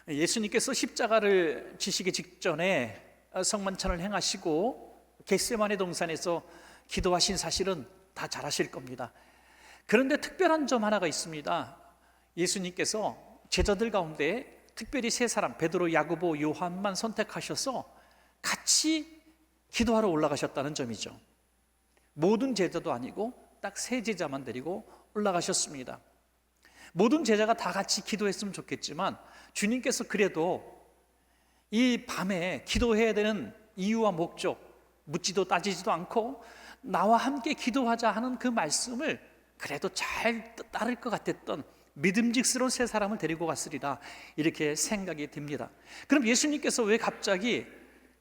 예수님께서 십자가를 지시기 직전에 성만찬을 행하시고 겟세마네 동산에서 기도하신 사실은 다 잘 아실 겁니다. 그런데 특별한 점 하나가 있습니다. 예수님께서 제자들 가운데 특별히 세 사람, 베드로, 야고보, 요한만 선택하셔서 같이 기도하러 올라가셨다는 점이죠. 모든 제자도 아니고 딱 세 제자만 데리고 올라가셨습니다. 모든 제자가 다 같이 기도했으면 좋겠지만 주님께서 그래도 이 밤에 기도해야 되는 이유와 목적 묻지도 따지지도 않고 나와 함께 기도하자 하는 그 말씀을 그래도 잘 따를 것 같았던 믿음직스러운 세 사람을 데리고 갔으리라, 이렇게 생각이 듭니다. 그럼 예수님께서 왜 갑자기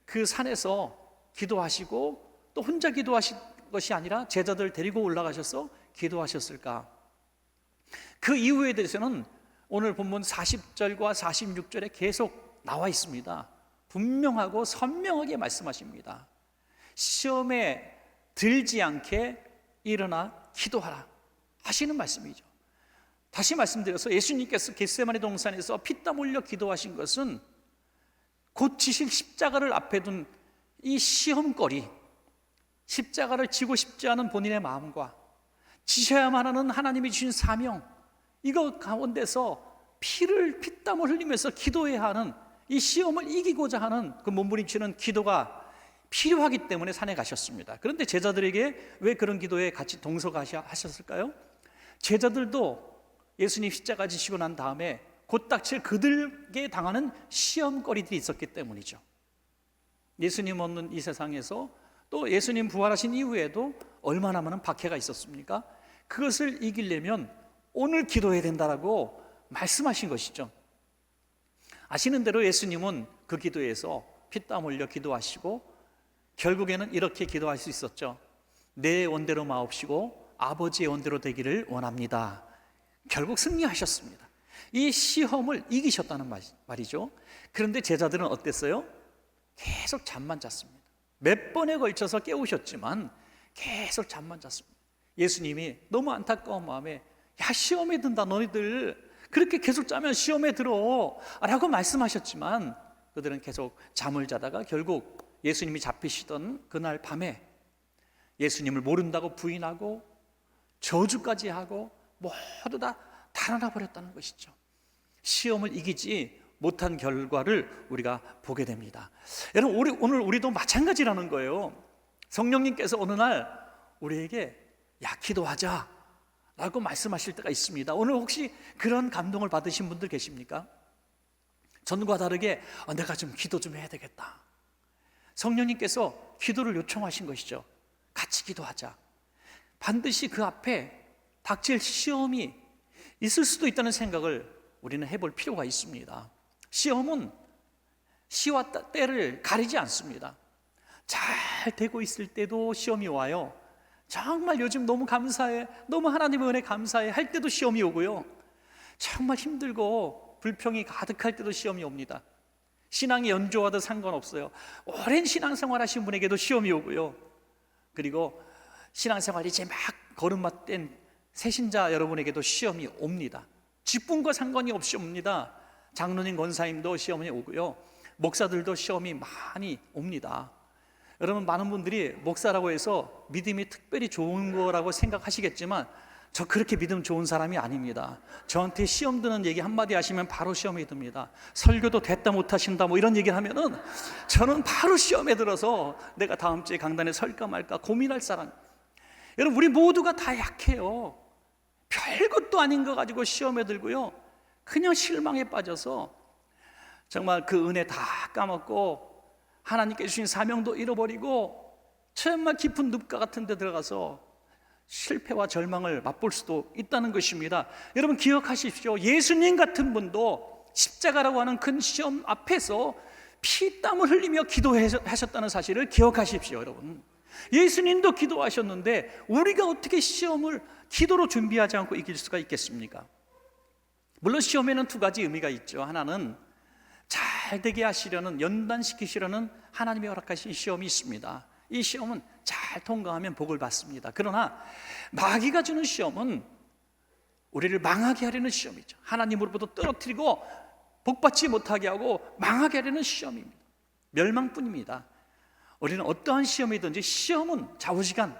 그 산에서 기도하시고 또 혼자 기도하신 것이 아니라 제자들 데리고 올라가셔서 기도하셨을까? 그 이유에 대해서는 오늘 본문 40절과 46절에 계속 나와 있습니다. 분명하고 선명하게 말씀하십니다. 시험에 들지 않게 일어나 기도하라 하시는 말씀이죠. 다시 말씀드려서 예수님께서 겟세마네 동산에서 피땀 흘려 기도하신 것은 곧 지실 십자가를 앞에 둔 이 시험거리, 십자가를 지고 싶지 않은 본인의 마음과 지셔야만 하는 하나님이 주신 사명, 이거 가운데서 피땀을 흘리면서 기도해야 하는 이 시험을 이기고자 하는 그 몸부림치는 기도가 필요하기 때문에 산에 가셨습니다. 그런데 제자들에게 왜 그런 기도에 같이 동석하셨을까요? 제자들도 예수님 십자가 지시고 난 다음에 곧 닥칠 그들에게 당하는 시험거리들이 있었기 때문이죠. 예수님 없는 이 세상에서 또 예수님 부활하신 이후에도 얼마나 많은 박해가 있었습니까? 그것을 이기려면 오늘 기도해야 된다라고 말씀하신 것이죠. 아시는 대로 예수님은 그 기도에서 피땀 흘려 기도하시고 결국에는 이렇게 기도할 수 있었죠. 내 원대로 마옵시고 아버지의 원대로 되기를 원합니다. 결국 승리하셨습니다. 이 시험을 이기셨다는 말이죠. 그런데 제자들은 어땠어요? 계속 잠만 잤습니다. 몇 번에 걸쳐서 깨우셨지만 계속 잠만 잤습니다. 예수님이 너무 안타까운 마음에 야, 시험에 든다 너희들, 그렇게 계속 자면 시험에 들어 라고 말씀하셨지만 그들은 계속 잠을 자다가 결국 예수님이 잡히시던 그날 밤에 예수님을 모른다고 부인하고 저주까지 하고 모두 다 달아나 버렸다는 것이죠. 시험을 이기지 못한 결과를 우리가 보게 됩니다. 여러분, 오늘 우리도 마찬가지라는 거예요. 성령님께서 어느 날 우리에게 야, 기도하자 라고 말씀하실 때가 있습니다. 오늘 혹시 그런 감동을 받으신 분들 계십니까? 전과 다르게 내가 좀 기도 좀 해야 되겠다. 성령님께서 기도를 요청하신 것이죠. 같이 기도하자. 반드시 그 앞에 닥칠 시험이 있을 수도 있다는 생각을 우리는 해볼 필요가 있습니다. 시험은 시와 때를 가리지 않습니다. 잘 되고 있을 때도 시험이 와요. 정말 요즘 너무 감사해, 너무 하나님의 은혜 감사해 할 때도 시험이 오고요. 정말 힘들고 불평이 가득할 때도 시험이 옵니다. 신앙이 연조하듯 상관없어요. 오랜 신앙생활 하신 분에게도 시험이 오고요. 그리고 신앙생활이 이제 막 걸음맞된 새신자 여러분에게도 시험이 옵니다. 직분과 상관이 없이 옵니다. 장로님, 권사님도 시험이 오고요. 목사들도 시험이 많이 옵니다. 여러분, 많은 분들이 목사라고 해서 믿음이 특별히 좋은 거라고 생각하시겠지만 저 그렇게 믿음 좋은 사람이 아닙니다. 저한테 시험 드는 얘기 한마디 하시면 바로 시험에 듭니다. 설교도 됐다 못하신다 뭐 이런 얘기를 하면은 저는 바로 시험에 들어서 내가 다음 주에 강단에 설까 말까 고민할 사람. 여러분, 우리 모두가 다 약해요. 별것도 아닌 거 가지고 시험에 들고요, 그냥 실망에 빠져서 정말 그 은혜 다 까먹고 하나님께 주신 사명도 잃어버리고 정말 깊은 늪가 같은 데 들어가서 실패와 절망을 맛볼 수도 있다는 것입니다. 여러분, 기억하십시오. 예수님 같은 분도 십자가라고 하는 큰 시험 앞에서 피땀을 흘리며 기도하셨다는 사실을 기억하십시오. 여러분, 예수님도 기도하셨는데 우리가 어떻게 시험을 기도로 준비하지 않고 이길 수가 있겠습니까? 물론 시험에는 두 가지 의미가 있죠. 하나는 잘 되게 하시려는, 연단시키시려는 하나님이 허락하신 시험이 있습니다. 이 시험은 잘 통과하면 복을 받습니다. 그러나 마귀가 주는 시험은 우리를 망하게 하려는 시험이죠. 하나님으로부터 떨어뜨리고 복받지 못하게 하고 망하게 하려는 시험입니다. 멸망뿐입니다. 우리는 어떠한 시험이든지 시험은 좌우지간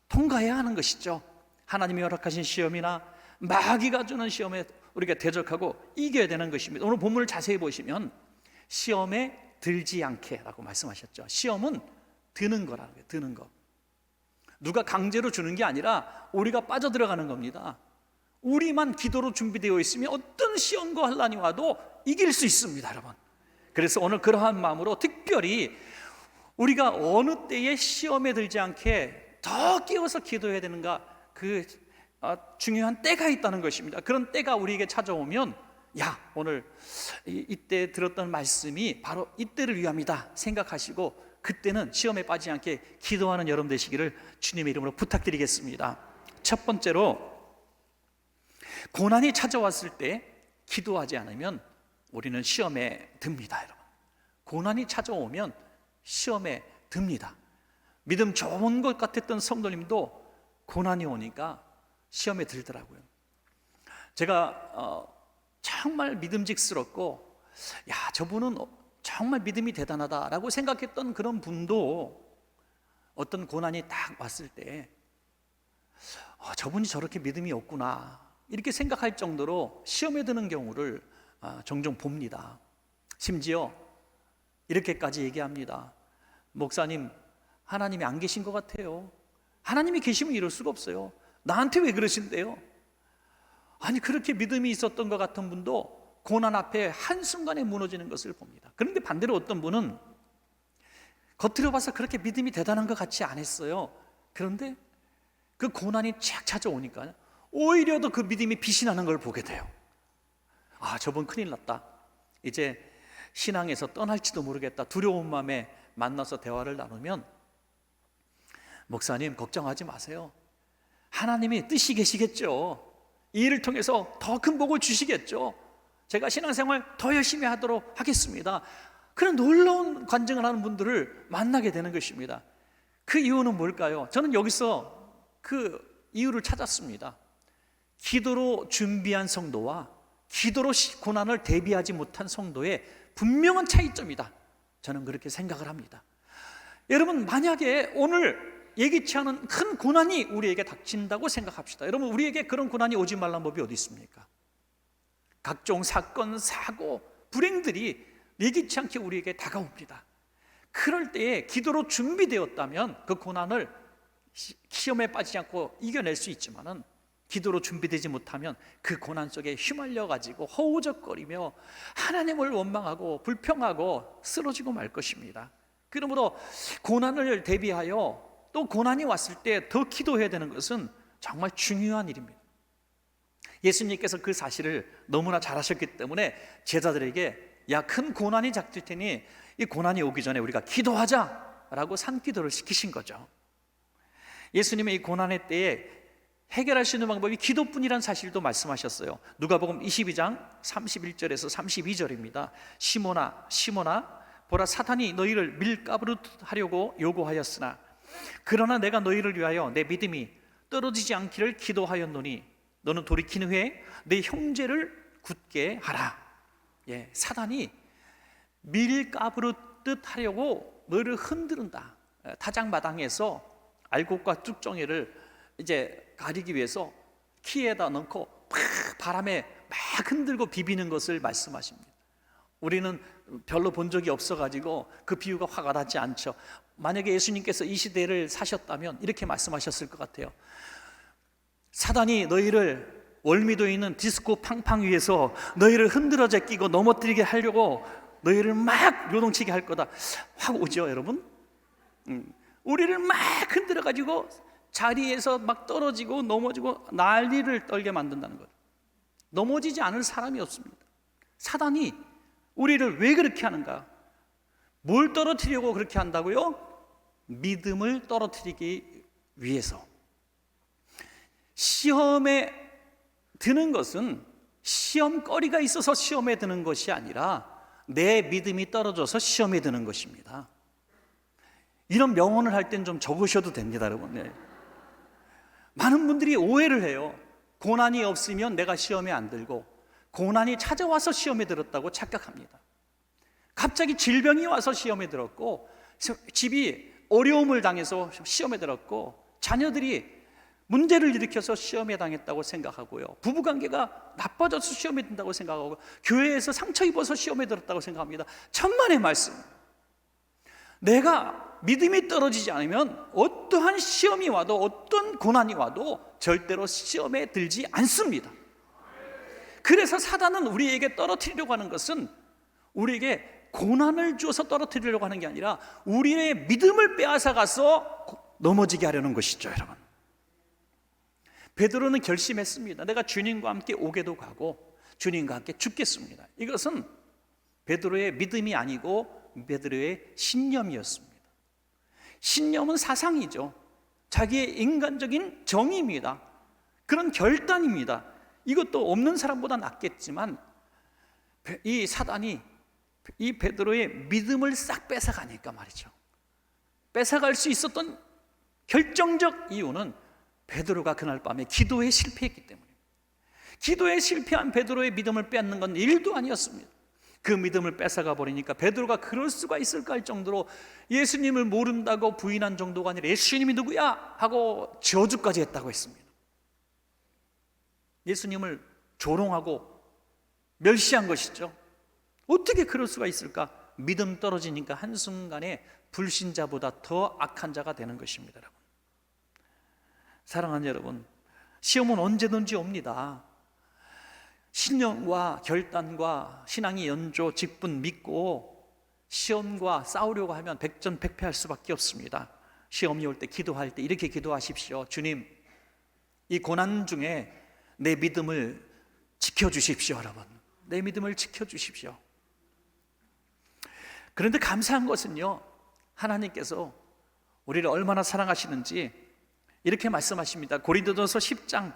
통과해야 하는 것이죠. 하나님이 허락하신 시험이나 마귀가 주는 시험에 우리가 대적하고 이겨야 되는 것입니다. 오늘 본문을 자세히 보시면 시험에 들지 않게 라고 말씀하셨죠. 시험은 드는 거라는 거예요. 드는 거. 누가 강제로 주는 게 아니라 우리가 빠져들어가는 겁니다. 우리만 기도로 준비되어 있으면 어떤 시험과 환난이 와도 이길 수 있습니다, 여러분. 그래서 오늘 그러한 마음으로 특별히 우리가 어느 때에 시험에 들지 않게 더 끼워서 기도해야 되는가, 그 중요한 때가 있다는 것입니다. 그런 때가 우리에게 찾아오면 오늘 이때 들었던 말씀이 바로 이때를 위함이다 생각하시고 그때는 시험에 빠지지 않게 기도하는 여러분 되시기를 주님의 이름으로 부탁드리겠습니다. 첫 번째로, 고난이 찾아왔을 때 기도하지 않으면 우리는 시험에 듭니다, 여러분. 고난이 찾아오면 시험에 듭니다. 믿음 좋은 것 같았던 성도님도 고난이 오니까 시험에 들더라고요. 제가 정말 믿음직스럽고 저분은 정말 믿음이 대단하다라고 생각했던 그런 분도 어떤 고난이 딱 왔을 때 저분이 저렇게 믿음이 없구나 이렇게 생각할 정도로 시험에 드는 경우를 종종 봅니다. 심지어 이렇게까지 얘기합니다. 목사님, 하나님이 안 계신 것 같아요. 하나님이 계시면 이럴 수가 없어요. 나한테 왜 그러신대요? 아니, 그렇게 믿음이 있었던 것 같은 분도 고난 앞에 한순간에 무너지는 것을 봅니다. 그런데 반대로 어떤 분은 겉으로 봐서 그렇게 믿음이 대단한 것 같지 않았어요. 그런데 그 고난이 착 찾아오니까 오히려 더 그 믿음이 빛이 나는 걸 보게 돼요. 저분 큰일 났다. 이제 신앙에서 떠날지도 모르겠다. 두려운 마음에 만나서 대화를 나누면, 목사님 걱정하지 마세요. 하나님이 뜻이 계시겠죠. 이 일을 통해서 더 큰 복을 주시겠죠. 제가 신앙생활 더 열심히 하도록 하겠습니다. 그런 놀라운 간증을 하는 분들을 만나게 되는 것입니다. 그 이유는 뭘까요? 저는 여기서 그 이유를 찾았습니다. 기도로 준비한 성도와 기도로 고난을 대비하지 못한 성도의 분명한 차이점이다. 저는 그렇게 생각을 합니다. 여러분, 만약에 오늘 예기치 않은 큰 고난이 우리에게 닥친다고 생각합시다. 여러분, 우리에게 그런 고난이 오지 말란 법이 어디 있습니까? 각종 사건, 사고, 불행들이 예기치 않게 우리에게 다가옵니다. 그럴 때에 기도로 준비되었다면 그 고난을 시험에 빠지지 않고 이겨낼 수 있지만은, 기도로 준비되지 못하면 그 고난 속에 휘말려 가지고 허우적거리며 하나님을 원망하고 불평하고 쓰러지고 말 것입니다. 그러므로 고난을 대비하여 또 고난이 왔을 때 더 기도해야 되는 것은 정말 중요한 일입니다. 예수님께서 그 사실을 너무나 잘 아셨기 때문에 제자들에게 큰 고난이 닥칠 테니 이 고난이 오기 전에 우리가 기도하자라고 산기도를 시키신 거죠. 예수님의 이 고난의 때에 해결할 수 있는 방법이 기도뿐이라는 사실도 말씀하셨어요. 누가복음 22장 31절에서 32절입니다. 시몬아, 시몬아, 보라, 사탄이 너희를 밀가부르 하려고 요구하였으나 그러나 내가 너희를 위하여 내 믿음이 떨어지지 않기를 기도하였노니 너는 돌이킨 후에 내 형제를 굳게 하라. 사단이 밀가부르듯 하려고 너희를 흔드는다. 타작마당에서 알곡과 쭉정이를 이제 가리기 위해서 키에다 넣고 바람에 막 흔들고 비비는 것을 말씀하십니다. 우리는 별로 본 적이 없어가지고 그 비유가 화가 나지 않죠. 만약에 예수님께서 이 시대를 사셨다면 이렇게 말씀하셨을 것 같아요. 사단이 너희를 월미도에 있는 디스코 팡팡 위에서 너희를 흔들어 제끼고 넘어뜨리게 하려고 너희를 막 요동치게 할 거다. 확 오죠, 여러분? 우리를 막 흔들어가지고 자리에서 막 떨어지고 넘어지고 난리를 떨게 만든다는 거예요. 넘어지지 않을 사람이 없습니다. 사단이 우리를 왜 그렇게 하는가? 뭘 떨어뜨리려고 그렇게 한다고요? 믿음을 떨어뜨리기 위해서. 시험에 드는 것은 시험거리가 있어서 시험에 드는 것이 아니라 내 믿음이 떨어져서 시험에 드는 것입니다. 이런 명언을 할 땐 좀 적으셔도 됩니다, 여러분. 많은 분들이 오해를 해요. 고난이 없으면 내가 시험에 안 들고, 고난이 찾아와서 시험에 들었다고 착각합니다. 갑자기 질병이 와서 시험에 들었고, 집이 어려움을 당해서 시험에 들었고, 자녀들이 문제를 일으켜서 시험에 당했다고 생각하고요, 부부관계가 나빠져서 시험에 든다고 생각하고, 교회에서 상처 입어서 시험에 들었다고 생각합니다. 천만의 말씀. 내가 믿음이 떨어지지 않으면 어떠한 시험이 와도, 어떤 고난이 와도 절대로 시험에 들지 않습니다. 그래서 사단은 우리에게 떨어뜨리려고 하는 것은, 우리에게 고난을 주어서 떨어뜨리려고 하는 게 아니라 우리의 믿음을 빼앗아 가서 넘어지게 하려는 것이죠. 여러분, 베드로는 결심했습니다. 내가 주님과 함께 오게도 가고 주님과 함께 죽겠습니다. 이것은 베드로의 믿음이 아니고 베드로의 신념이었습니다. 신념은 사상이죠. 자기의 인간적인 정의입니다. 그런 결단입니다. 이것도 없는 사람보다 낫겠지만, 이 사단이 이 베드로의 믿음을 싹 뺏어가니까 말이죠. 뺏어갈 수 있었던 결정적 이유는 베드로가 그날 밤에 기도에 실패했기 때문입니다. 기도에 실패한 베드로의 믿음을 뺏는 건 일도 아니었습니다. 그 믿음을 뺏어가 버리니까 베드로가 그럴 수가 있을까 할 정도로 예수님을 모른다고 부인한 정도가 아니라 예수님이 누구야? 하고 저주까지 했다고 했습니다. 예수님을 조롱하고 멸시한 것이죠. 어떻게 그럴 수가 있을까? 믿음 떨어지니까 한순간에 불신자보다 더 악한 자가 되는 것입니다. 여러분, 사랑하는 여러분, 시험은 언제든지 옵니다. 신념과 결단과 신앙이 연조 직분 믿고 시험과 싸우려고 하면 백전백패할 수밖에 없습니다. 시험이 올 때, 기도할 때 이렇게 기도하십시오. 주님, 이 고난 중에 내 믿음을 지켜주십시오. 여러분, 내 믿음을 지켜주십시오. 그런데 감사한 것은요, 하나님께서 우리를 얼마나 사랑하시는지 이렇게 말씀하십니다. 고린도전서 10장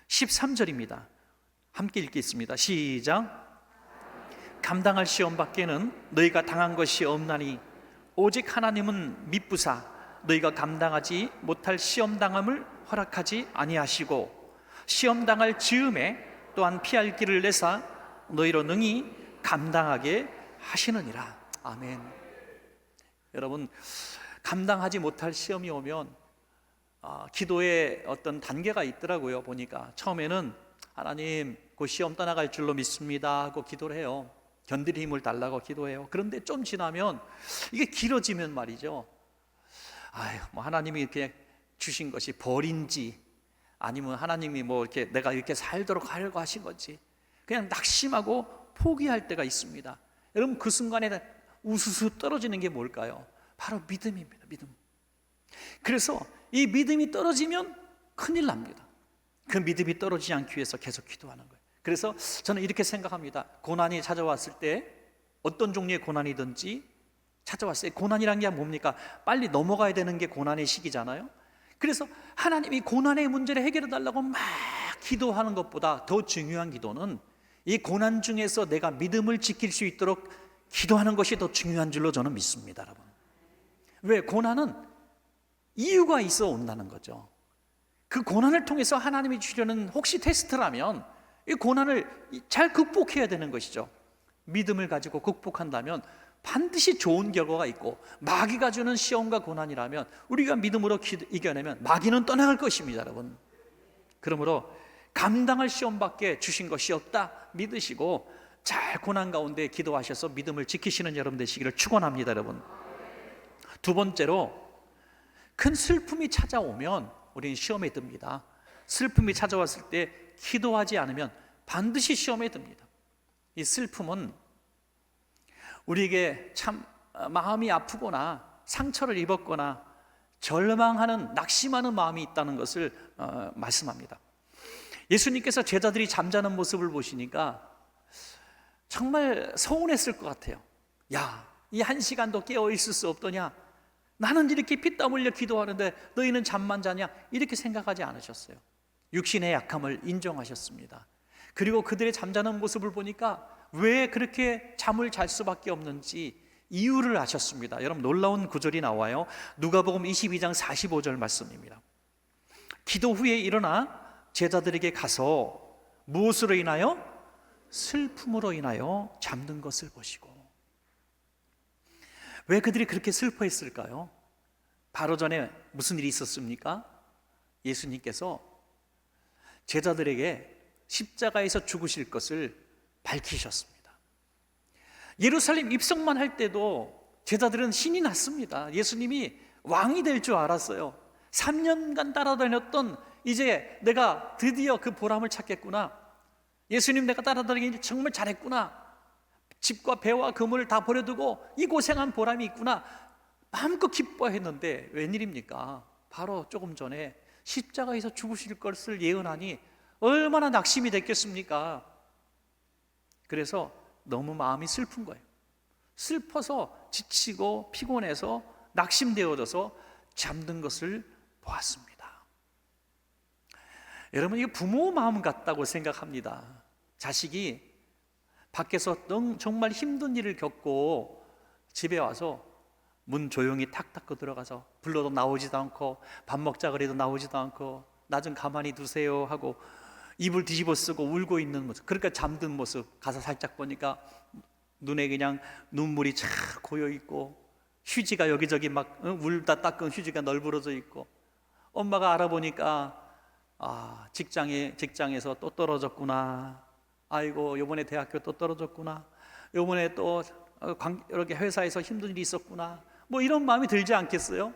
13절입니다. 함께 읽겠습니다. 시작. 감당할 시험 밖에는 너희가 당한 것이 없나니 오직 하나님은 미쁘사 너희가 감당하지 못할 시험 당함을 허락하지 아니하시고 시험 당할 즈음에 또한 피할 길을 내사 너희로 능히 감당하게 하시느니라. 아멘. 여러분, 감당하지 못할 시험이 오면 기도의 어떤 단계가 있더라고요. 보니까 처음에는 하나님, 그 시험 떠나갈 줄로 믿습니다 하고 기도를 해요. 견딜 힘을 달라고 기도해요. 그런데 좀 지나면 이게 길어지면 말이죠, 뭐 하나님이 이렇게 주신 것이 벌인지 아니면 하나님이 뭐 이렇게 내가 이렇게 살도록 하려고 하신 건지 그냥 낙심하고 포기할 때가 있습니다. 여러분, 그 순간에 우수수 떨어지는 게 뭘까요? 바로 믿음입니다. 믿음. 그래서 이 믿음이 떨어지면 큰일 납니다. 그 믿음이 떨어지지 않기 위해서 계속 기도하는 거예요. 그래서 저는 이렇게 생각합니다. 고난이 찾아왔을 때, 어떤 종류의 고난이든지 찾아왔어요. 고난이란 게 뭡니까? 빨리 넘어가야 되는 게 고난의 시기잖아요. 그래서 하나님이 고난의 문제를 해결해 달라고 막 기도하는 것보다 더 중요한 기도는 이 고난 중에서 내가 믿음을 지킬 수 있도록 기도하는 것이 더 중요한 줄로 저는 믿습니다. 여러분, 왜? 고난은 이유가 있어 온다는 거죠. 그 고난을 통해서 하나님이 주려는 혹시 테스트라면 이 고난을 잘 극복해야 되는 것이죠. 믿음을 가지고 극복한다면 반드시 좋은 결과가 있고, 마귀가 주는 시험과 고난이라면 우리가 믿음으로 이겨내면 마귀는 떠나갈 것입니다. 여러분, 그러므로 감당할 시험밖에 주신 것이 없다 믿으시고 잘 고난 가운데 기도하셔서 믿음을 지키시는 여러분 되시기를 축원합니다. 여러분, 두 번째로, 큰 슬픔이 찾아오면 우리는 시험에 듭니다. 슬픔이 찾아왔을 때 기도하지 않으면 반드시 시험에 듭니다. 이 슬픔은 우리에게 참 마음이 아프거나 상처를 입었거나 절망하는, 낙심하는 마음이 있다는 것을 말씀합니다. 예수님께서 제자들이 잠자는 모습을 보시니까 정말 서운했을 것 같아요. 야, 이 한 시간도 깨어 있을 수 없더냐? 나는 이렇게 피땀 흘려 기도하는데 너희는 잠만 자냐? 이렇게 생각하지 않으셨어요. 육신의 약함을 인정하셨습니다. 그리고 그들의 잠자는 모습을 보니까 왜 그렇게 잠을 잘 수밖에 없는지 이유를 아셨습니다. 여러분, 놀라운 구절이 나와요. 누가복음 22장 45절 말씀입니다. 기도 후에 일어나 제자들에게 가서 무엇으로 인하여? 슬픔으로 인하여 잠든 것을 보시고. 왜 그들이 그렇게 슬퍼했을까요? 바로 전에 무슨 일이 있었습니까? 예수님께서 제자들에게 십자가에서 죽으실 것을 밝히셨습니다. 예루살렘 입성만 할 때도 제자들은 신이 났습니다. 예수님이 왕이 될 줄 알았어요. 3년간 따라다녔던, 이제 내가 드디어 그 보람을 찾겠구나, 예수님 내가 따라다니기 정말 잘했구나, 집과 배와 그물을 다 버려두고 이 고생한 보람이 있구나, 마음껏 기뻐했는데 웬일입니까? 바로 조금 전에 십자가에서 죽으실 것을 예언하니 얼마나 낙심이 됐겠습니까? 그래서 너무 마음이 슬픈 거예요. 슬퍼서 지치고 피곤해서 낙심되어져서 잠든 것을 보았습니다. 여러분, 이게 부모 마음 같다고 생각합니다. 자식이 밖에서 정말 힘든 일을 겪고 집에 와서 문 조용히 탁 닫고 들어가서 불러도 나오지도 않고, 밥 먹자 그래도 나오지도 않고, 나 좀 가만히 두세요 하고 이불 뒤집어 쓰고 울고 있는 모습, 그러니까 잠든 모습 가서 살짝 보니까 눈에 그냥 눈물이 쫙 고여 있고, 휴지가 여기저기 막 울다 닦은 휴지가 널브러져 있고, 엄마가 알아보니까 직장에서 또 떨어졌구나, 아이고 요번에 대학교 또 떨어졌구나, 요번에 또 이렇게 회사에서 힘든 일이 있었구나, 뭐 이런 마음이 들지 않겠어요?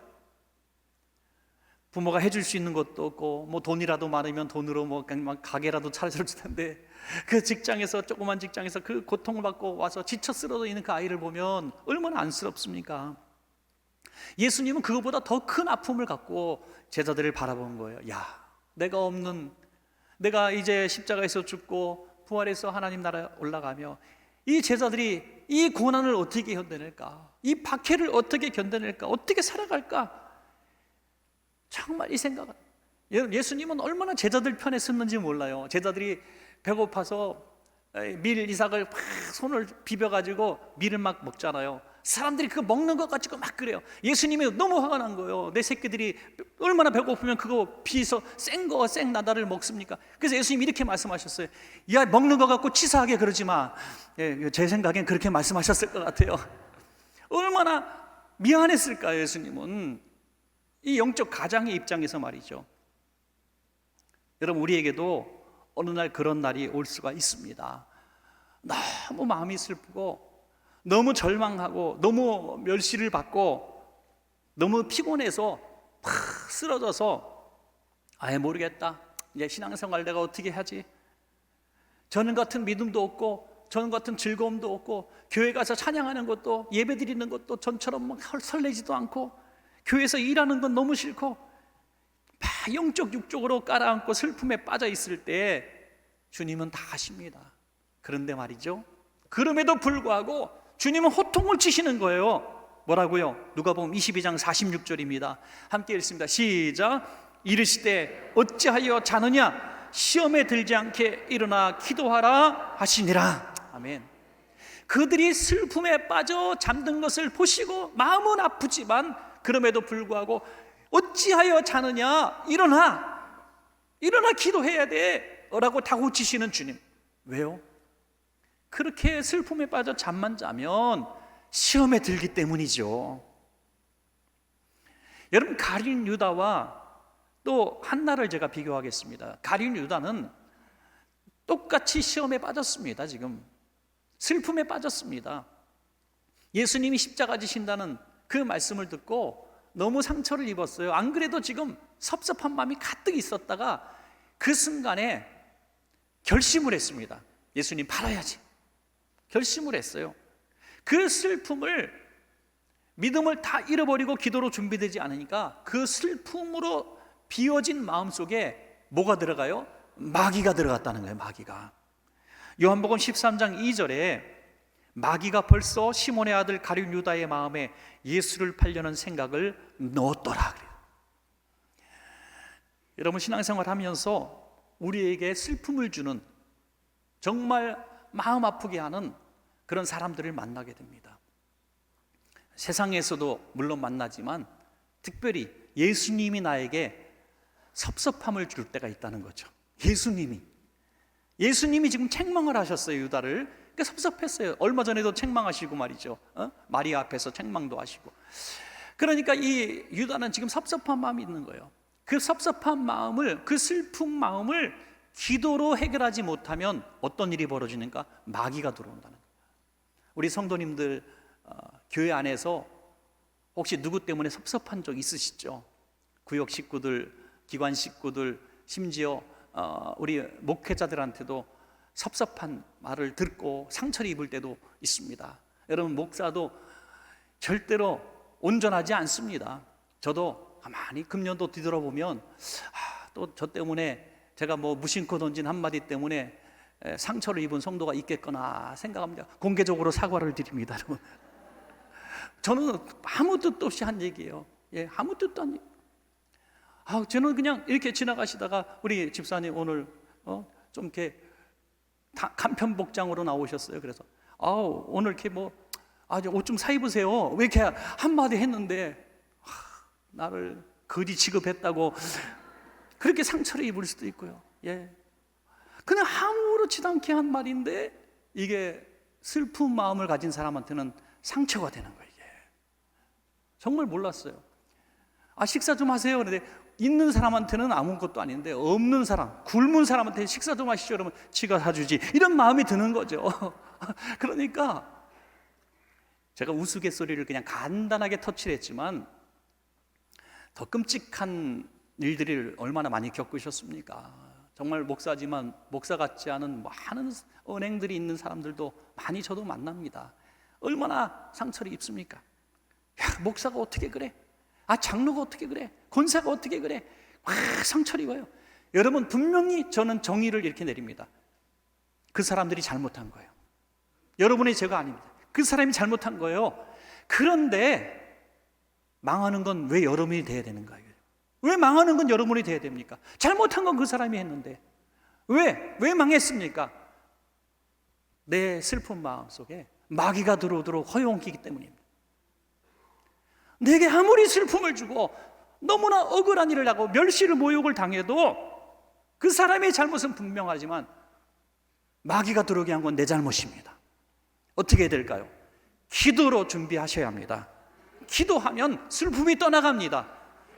부모가 해줄 수 있는 것도 없고, 뭐 돈이라도 많으면 돈으로 뭐 그냥 가게라도 차려줄 텐데, 그 직장에서, 조그만 직장에서 그 고통을 받고 와서 지쳐 쓰러져 있는 그 아이를 보면 얼마나 안쓰럽습니까? 예수님은 그것보다 더 큰 아픔을 갖고 제자들을 바라본 거예요. 야, 내가 이제 십자가에서 죽고 부활해서 하나님 나라에 올라가며 이 제자들이 이 고난을 어떻게 견뎌낼까? 이 박해를 어떻게 견뎌낼까? 어떻게 살아갈까? 정말 이 생각은, 예수님은 얼마나 제자들 편에 섰는지 몰라요. 제자들이 배고파서 밀 이삭을 막 손을 비벼가지고 밀을 막 먹잖아요. 사람들이 그거 먹는 것 가지고 막 그래요. 예수님이 너무 화가 난 거예요. 내 새끼들이 얼마나 배고프면 그거 비서 생 나다를 먹습니까? 그래서 예수님이 이렇게 말씀하셨어요. 야, 먹는 거 갖고 치사하게 그러지 마. 제 생각엔 그렇게 말씀하셨을 것 같아요. 얼마나 미안했을까요, 예수님은. 이 영적 가장의 입장에서 말이죠. 여러분, 우리에게도 어느 날 그런 날이 올 수가 있습니다. 너무 마음이 슬프고, 너무 절망하고, 너무 멸시를 받고, 너무 피곤해서 팍 쓰러져서 아예 모르겠다, 이제 신앙생활 내가 어떻게 하지? 저는 같은 믿음도 없고, 저는 같은 즐거움도 없고, 교회 가서 찬양하는 것도, 예배 드리는 것도 전처럼 막 설레지도 않고, 교회에서 일하는 건 너무 싫고, 막 영적 육적으로 깔아앉고 슬픔에 빠져 있을 때 주님은 다 아십니다. 그런데 말이죠, 그럼에도 불구하고 주님은 호통을 치시는 거예요. 뭐라고요? 누가복음 22장 46절입니다. 함께 읽습니다. 시작. 이르시되 어찌하여 자느냐? 시험에 들지 않게 일어나 기도하라 하시니라. 아멘. 그들이 슬픔에 빠져 잠든 것을 보시고 마음은 아프지만 그럼에도 불구하고 어찌하여 자느냐? 일어나 기도해야 돼 라고 다고치시는 주님. 왜요? 그렇게 슬픔에 빠져 잠만 자면 시험에 들기 때문이죠. 여러분, 가룟 유다와 또 한나를 제가 비교하겠습니다. 가룟 유다는 똑같이 시험에 빠졌습니다. 지금 슬픔에 빠졌습니다. 예수님이 십자가 지신다는 그 말씀을 듣고 너무 상처를 입었어요. 안 그래도 지금 섭섭한 마음이 가득 있었다가 그 순간에 결심을 했습니다. 예수님 팔아야지. 결심을 했어요. 그 슬픔을, 믿음을 다 잃어버리고 기도로 준비되지 않으니까 그 슬픔으로 비워진 마음속에 뭐가 들어가요? 마귀가 들어갔다는 거예요. 마귀가. 요한복음 13장 2절에 마귀가 벌써 시몬의 아들 가룟 유다의 마음에 예수를 팔려는 생각을 넣었더라 그래요. 여러분, 신앙생활 하면서 우리에게 슬픔을 주는, 정말 마음 아프게 하는 그런 사람들을 만나게 됩니다. 세상에서도 물론 만나지만 특별히 예수님이 나에게 섭섭함을 줄 때가 있다는 거죠. 예수님이 예수님이 지금 책망을 하셨어요, 유다를. 그러니까 섭섭했어요. 얼마 전에도 책망하시고 말이죠. 마리아 앞에서 책망도 하시고. 그러니까 이 유다는 지금 섭섭한 마음이 있는 거예요. 그 섭섭한 마음을, 그 슬픈 마음을 기도로 해결하지 못하면 어떤 일이 벌어지는가? 마귀가 들어온다는 거예요. 우리 성도님들 교회 안에서 혹시 누구 때문에 섭섭한 적 있으시죠? 구역 식구들, 기관 식구들, 심지어 우리 목회자들한테도 섭섭한 말을 듣고 상처를 입을 때도 있습니다. 여러분, 목사도 절대로 온전하지 않습니다. 저도 가만히 금년도 뒤돌아보면 또 저 때문에 제가 뭐 무심코 던진 한마디 때문에 상처를 입은 성도가 있겠거나 생각합니다. 공개적으로 사과를 드립니다, 여러분. 저는 아무 뜻도 없이 한 얘기예요. 아무 뜻도 안. 저는 그냥 이렇게 지나가시다가 우리 집사님 오늘 좀 이렇게 간편 복장으로 나오셨어요. 그래서 오늘 이렇게 옷 좀 사 입으세요. 왜 이렇게 한마디 했는데 나를 거지 취급했다고 그렇게 상처를 입을 수도 있고요. 그냥 아무렇지도 않게 한 말인데 이게 슬픈 마음을 가진 사람한테는 상처가 되는 거예요. 이게 정말 몰랐어요. 식사 좀 하세요. 그런데 있는 사람한테는 아무것도 아닌데 없는 사람, 굶은 사람한테 식사 좀 하시죠. 그러면 지가 사주지, 이런 마음이 드는 거죠. 그러니까 제가 우스갯소리를 그냥 간단하게 터치를 했지만 더 끔찍한 일들을 얼마나 많이 겪으셨습니까? 정말 목사지만 목사 같지 않은 많은 언행들이 있는 사람들도 많이 저도 만납니다. 얼마나 상처를 입습니까? 목사가 어떻게 그래? 장로가 어떻게 그래? 권사가 어떻게 그래? 상처를 입어요. 여러분, 분명히 저는 정의를 이렇게 내립니다. 그 사람들이 잘못한 거예요. 여러분의 죄가 아닙니다. 그 사람이 잘못한 거예요. 그런데 망하는 건 왜 여러분이 돼야 되는 거예요? 왜 망하는 건 여러분이 돼야 됩니까? 잘못한 건 그 사람이 했는데 왜 망했습니까? 내 슬픈 마음 속에 마귀가 들어오도록 허용하기 때문입니다. 내게 아무리 슬픔을 주고 너무나 억울한 일을 하고 멸시를 모욕을 당해도 그 사람의 잘못은 분명하지만 마귀가 들어오게 한 건 내 잘못입니다. 어떻게 해야 될까요? 기도로 준비하셔야 합니다. 기도하면 슬픔이 떠나갑니다.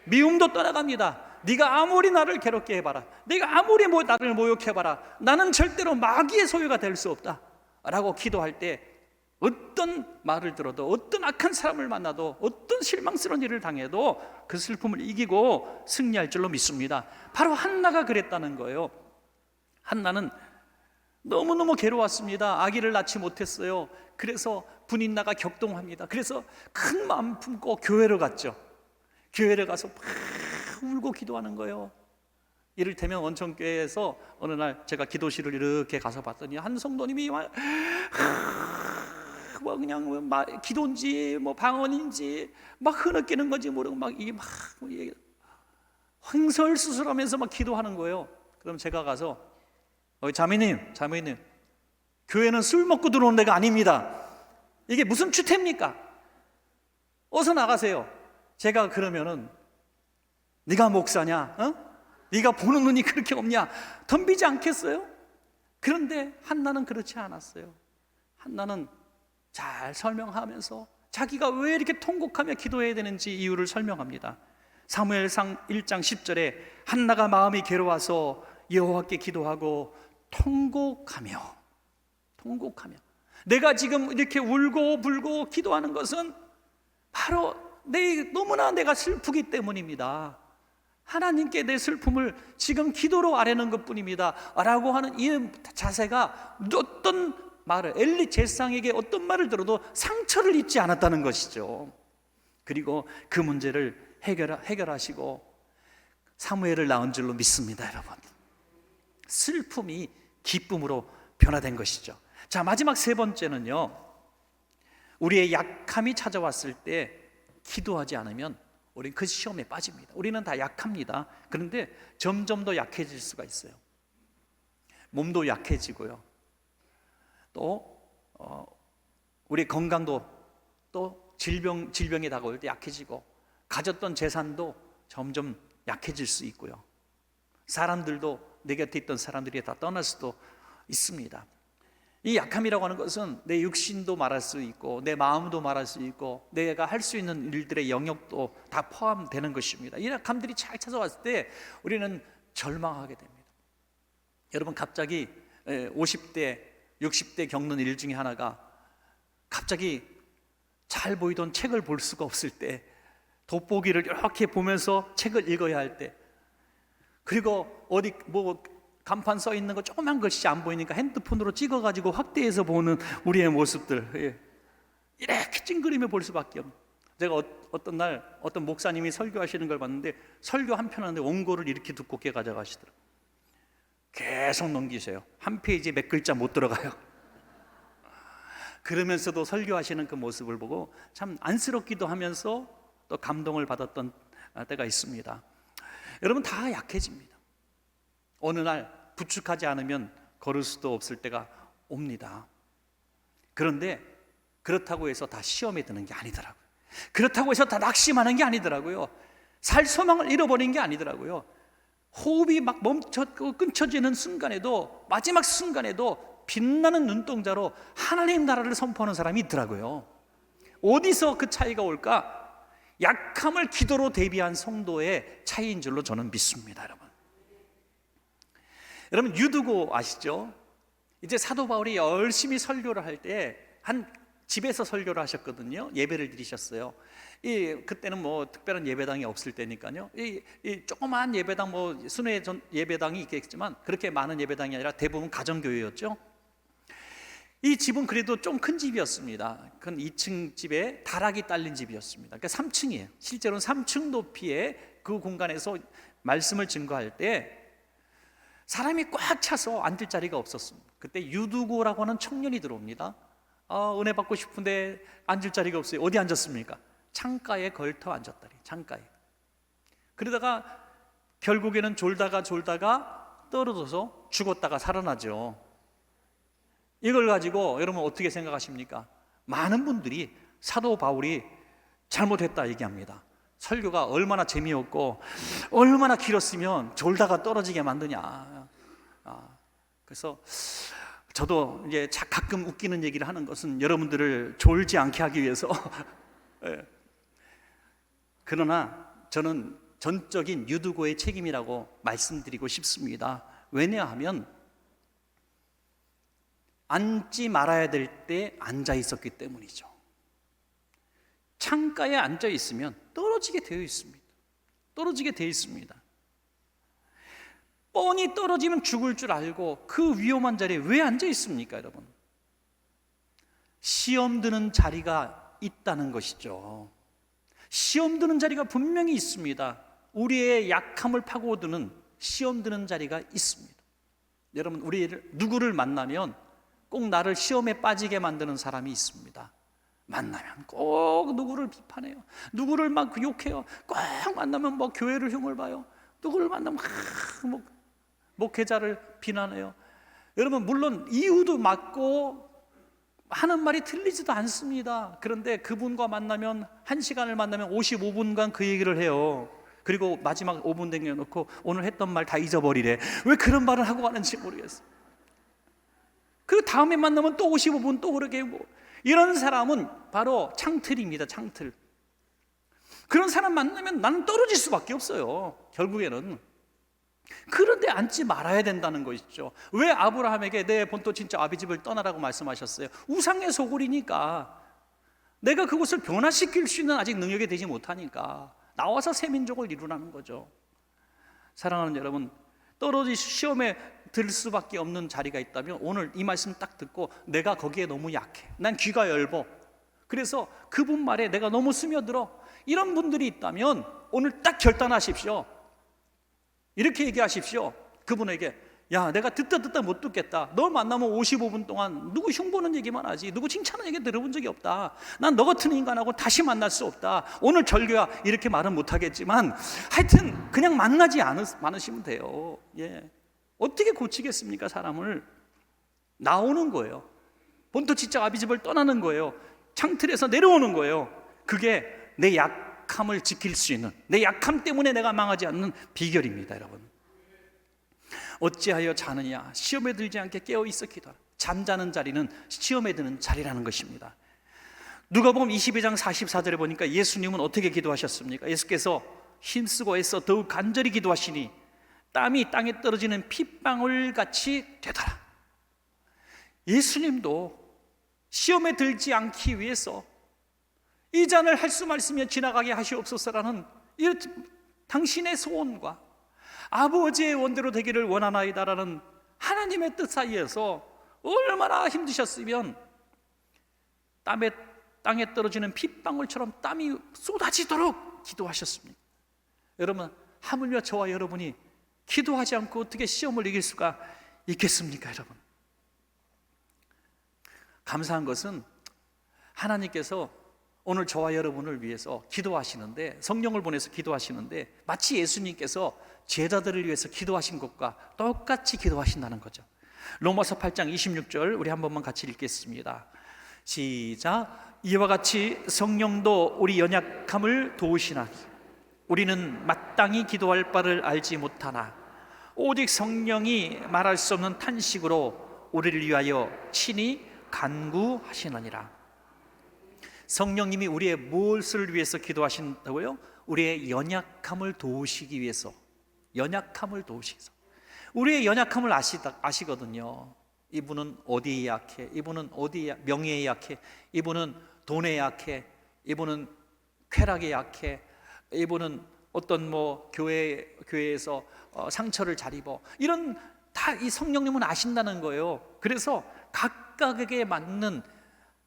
미움도 떠나갑니다. 네가 아무리 나를 괴롭게 해봐라, 네가 아무리 나를 모욕해봐라, 나는 절대로 마귀의 소유가 될 수 없다 라고 기도할 때 어떤 말을 들어도, 어떤 악한 사람을 만나도, 어떤 실망스러운 일을 당해도 그 슬픔을 이기고 승리할 줄로 믿습니다. 바로 한나가 그랬다는 거예요. 한나는 너무너무 괴로웠습니다. 아기를 낳지 못했어요. 그래서 분인나가 격동합니다. 그래서 큰 마음 품고 교회를 갔죠. 교회를 가서 막 울고 기도하는 거예요. 이를테면 원천교회에서 어느 날 제가 기도실을 이렇게 가서 봤더니 한 성도님이 그냥 기도인지 방언인지 막 흐느끼는 건지 모르고 이게 횡설수설하면서 기도하는 거예요. 그럼 제가 가서 자매님, 교회는 술 먹고 들어오는 데가 아닙니다. 이게 무슨 추태입니까? 어서 나가세요. 제가 그러면은 네가 목사냐? 네가 보는 눈이 그렇게 없냐? 덤비지 않겠어요? 그런데 한나는 그렇지 않았어요. 한나는 잘 설명하면서 자기가 왜 이렇게 통곡하며 기도해야 되는지 이유를 설명합니다. 사무엘상 1장 10절에 한나가 마음이 괴로워서 여호와께 기도하고 통곡하며 내가 지금 이렇게 울고 불고 기도하는 것은 바로 너무나 내가 슬프기 때문입니다. 하나님께 내 슬픔을 지금 기도로 아뢰는 것뿐입니다 라고 하는 이 자세가 어떤 말을, 엘리 제사장에게 어떤 말을 들어도 상처를 입지 않았다는 것이죠. 그리고 그 문제를 해결하시고 사무엘을 낳은 줄로 믿습니다. 여러분, 슬픔이 기쁨으로 변화된 것이죠. 자, 마지막 세 번째는요, 우리의 약함이 찾아왔을 때 기도하지 않으면 우리는 그 시험에 빠집니다. 우리는 다 약합니다. 그런데 점점 더 약해질 수가 있어요. 몸도 약해지고요, 또 우리 건강도 또 질병이 다가올 때 약해지고, 가졌던 재산도 점점 약해질 수 있고요, 사람들도 내 곁에 있던 사람들이 다 떠날 수도 있습니다. 이 약함이라고 하는 것은 내 육신도 말할 수 있고 내 마음도 말할 수 있고 내가 할 수 있는 일들의 영역도 다 포함되는 것입니다. 이 약함들이 잘 찾아왔을 때 우리는 절망하게 됩니다. 여러분, 갑자기 50대, 60대 겪는 일 중에 하나가 갑자기 잘 보이던 책을 볼 수가 없을 때, 돋보기를 이렇게 보면서 책을 읽어야 할 때, 그리고 어디 뭐 간판 써 있는 거 조그만 글씨 안 보이니까 핸드폰으로 찍어가지고 확대해서 보는 우리의 모습들, 이렇게 찡그리며 볼 수밖에 없는. 제가 어떤 날 어떤 목사님이 설교하시는 걸 봤는데 설교 한 편 하는데 원고를 이렇게 두껍게 가져가시더라고요. 계속 넘기세요. 한 페이지에 몇 글자 못 들어가요. 그러면서도 설교하시는 그 모습을 보고 참 안쓰럽기도 하면서 또 감동을 받았던 때가 있습니다. 여러분, 다 약해집니다. 어느 날 부축하지 않으면 걸을 수도 없을 때가 옵니다. 그런데 그렇다고 해서 다 시험에 드는 게 아니더라고요. 그렇다고 해서 다 낙심하는 게 아니더라고요. 살 소망을 잃어버린 게 아니더라고요. 호흡이 막 멈췄고 끊쳐지는 순간에도, 마지막 순간에도 빛나는 눈동자로 하나님 나라를 선포하는 사람이 있더라고요. 어디서 그 차이가 올까? 약함을 기도로 대비한 성도의 차이인 줄로 저는 믿습니다. 여러분, 유두고 아시죠? 이제 사도 바울이 열심히 설교를 할 때 한 집에서 설교를 하셨거든요. 예배를 드리셨어요. 그때는 뭐 특별한 예배당이 없을 때니까요. 이 조그마한 예배당, 뭐 순회 예배당이 있겠지만 그렇게 많은 예배당이 아니라 대부분 가정교회였죠. 이 집은 그래도 좀 큰 집이었습니다. 큰 2층 집에 다락이 딸린 집이었습니다. 그러니까 3층이에요. 실제로는 3층 높이의 그 공간에서 말씀을 증거할 때 사람이 꽉 차서 앉을 자리가 없었습니다. 그때 유두고라고 하는 청년이 들어옵니다. 은혜 받고 싶은데 앉을 자리가 없어요. 어디 앉았습니까? 창가에 걸터 앉았다리, 창가에. 그러다가 결국에는 졸다가 떨어져서 죽었다가 살아나죠. 이걸 가지고 여러분 어떻게 생각하십니까? 많은 분들이 사도 바울이 잘못했다 얘기합니다. 설교가 얼마나 재미없고 얼마나 길었으면 졸다가 떨어지게 만드냐. 그래서 저도 이제 가끔 웃기는 얘기를 하는 것은 여러분들을 졸지 않게 하기 위해서 그러나 저는 전적인 유두고의 책임이라고 말씀드리고 싶습니다. 왜냐하면 앉지 말아야 될 때 앉아 있었기 때문이죠. 창가에 앉아 있으면 떨어지게 되어 있습니다. 떨어지게 되어 있습니다. 뻔히 떨어지면 죽을 줄 알고 그 위험한 자리에 왜 앉아 있습니까, 여러분? 시험 드는 자리가 있다는 것이죠. 시험 드는 자리가 분명히 있습니다. 우리의 약함을 파고드는 시험 드는 자리가 있습니다. 여러분, 누구를 만나면 꼭 나를 시험에 빠지게 만드는 사람이 있습니다. 만나면 꼭 누구를 비판해요. 누구를 막 욕해요. 꼭 만나면 뭐 교회를 흉을 봐요. 누구를 만나면 뭐 목회자를 비난해요. 여러분, 물론 이유도 맞고 하는 말이 틀리지도 않습니다. 그런데 그분과 만나면 1시간을 만나면 55분간 그 얘기를 해요. 그리고 마지막 5분 남겨놓고 오늘 했던 말 다 잊어버리래. 왜 그런 말을 하고 가는지 모르겠어요. 그 다음에 만나면 또 55분 또 그렇게 하고. 이런 사람은 바로 창틀입니다. 창틀. 그런 사람 만나면 나는 떨어질 수밖에 없어요. 결국에는. 그런데 앉지 말아야 된다는 것이죠. 왜 아브라함에게 내 본토 친척 아비집을 떠나라고 말씀하셨어요? 우상의 소굴이니까. 내가 그곳을 변화시킬 수 있는 아직 능력이 되지 못하니까 나와서 새 민족을 이루라는 거죠. 사랑하는 여러분, 시험에 들 수밖에 없는 자리가 있다면 오늘 이 말씀 딱 듣고 내가 거기에 너무 약해, 난 귀가 얇어, 그래서 그분 말에 내가 너무 스며들어, 이런 분들이 있다면 오늘 딱 결단하십시오. 이렇게 얘기하십시오. 그분에게, 야, 내가 듣다 못 듣겠다. 너 만나면 55분 동안 누구 흉보는 얘기만 하지 누구 칭찬하는 얘기 들어본 적이 없다. 난 너 같은 인간하고 다시 만날 수 없다. 오늘 절교야. 이렇게 말은 못하겠지만 하여튼 그냥 만나지 않으시면 돼요. 예. 어떻게 고치겠습니까? 사람을. 나오는 거예요. 본토 친척 아비집을 떠나는 거예요. 창틀에서 내려오는 거예요. 그게 내 약함을 지킬 수 있는, 내 약함 때문에 내가 망하지 않는 비결입니다. 여러분, 어찌하여 자느냐? 시험에 들지 않게 깨어 있어 기도하라. 잠자는 자리는 시험에 드는 자리라는 것입니다. 누가복음 22장 44절에 보니까 예수님은 어떻게 기도하셨습니까? 예수께서 힘쓰고 애써 더욱 간절히 기도하시니 땀이 땅에 떨어지는 핏방울 같이 되더라. 예수님도 시험에 들지 않기 위해서 이 잔을 할 수 말씀이여 지나가게 하시옵소서라는 이 당신의 소원과 아버지의 원대로 되기를 원하나이다라는 하나님의 뜻 사이에서 얼마나 힘드셨으면 땅에 떨어지는 핏방울처럼 땀이 쏟아지도록 기도하셨습니다. 여러분, 하물며 저와 여러분이 기도하지 않고 어떻게 시험을 이길 수가 있겠습니까? 여러분, 감사한 것은 하나님께서 오늘 저와 여러분을 위해서 기도하시는데, 성령을 보내서 기도하시는데 마치 예수님께서 제자들을 위해서 기도하신 것과 똑같이 기도하신다는 거죠. 로마서 8장 26절 우리 한 번만 같이 읽겠습니다. 시작. 이와 같이 성령도 우리 연약함을 도우시나니 우리는 마땅히 기도할 바를 알지 못하나 오직 성령이 말할 수 없는 탄식으로 우리를 위하여 친히 간구하시느니라. 성령님이 우리의 무엇을 위해서 기도하신다고요? 우리의 연약함을 도우시기 위해서. 연약함을 도우시기 위해서. 우리의 연약함을 아시거든요. 이분은 어디에 약해? 이분은 어디에 명예에 약해? 이분은 돈에 약해? 이분은 쾌락에 약해? 이분은 어떤 교회에서 상처를 잘 입어. 이런 다 이 성령님은 아신다는 거예요. 그래서 각각에게 맞는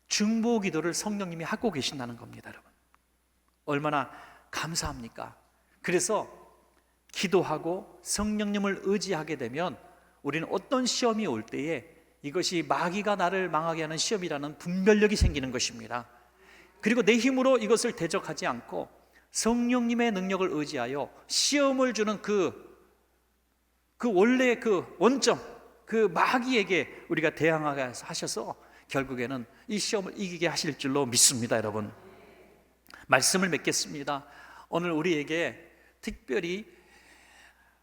중보 기도를 성령님이 하고 계신다는 겁니다, 여러분. 얼마나 감사합니까? 그래서 기도하고 성령님을 의지하게 되면 우리는 어떤 시험이 올 때에 이것이 마귀가 나를 망하게 하는 시험이라는 분별력이 생기는 것입니다. 그리고 내 힘으로 이것을 대적하지 않고 성령님의 능력을 의지하여 시험을 주는 그 원래의 그 원점, 그 마귀에게 우리가 대항하게 하셔서 결국에는 이 시험을 이기게 하실 줄로 믿습니다. 여러분, 말씀을 맺겠습니다. 오늘 우리에게 특별히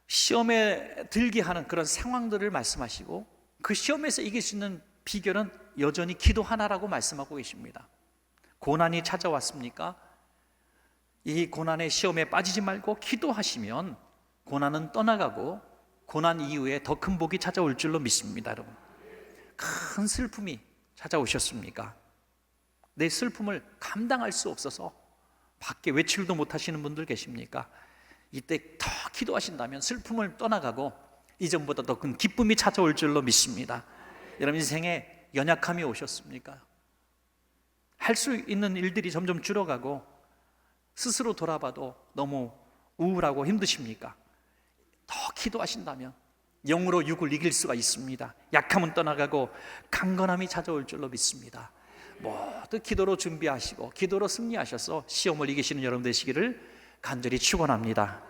시험에 들게 하는 그런 상황들을 말씀하시고 그 시험에서 이길 수 있는 비결은 여전히 기도 하나라고 말씀하고 계십니다. 고난이 찾아왔습니까? 이 고난의 시험에 빠지지 말고 기도하시면 고난은 떠나가고 고난 이후에 더 큰 복이 찾아올 줄로 믿습니다. 여러분, 큰 슬픔이 찾아오셨습니까? 내 슬픔을 감당할 수 없어서 밖에 외출도 못하시는 분들 계십니까? 이때 더 기도하신다면 슬픔을 떠나가고 이전보다 더 큰 기쁨이 찾아올 줄로 믿습니다. 여러분 인생에 연약함이 오셨습니까? 할 수 있는 일들이 점점 줄어가고 스스로 돌아봐도 너무 우울하고 힘드십니까? 더 기도하신다면 영으로 육을 이길 수가 있습니다. 약함은 떠나가고 강건함이 찾아올 줄로 믿습니다. 모두 기도로 준비하시고 기도로 승리하셔서 시험을 이기시는 여러분 되시기를 간절히 축원합니다.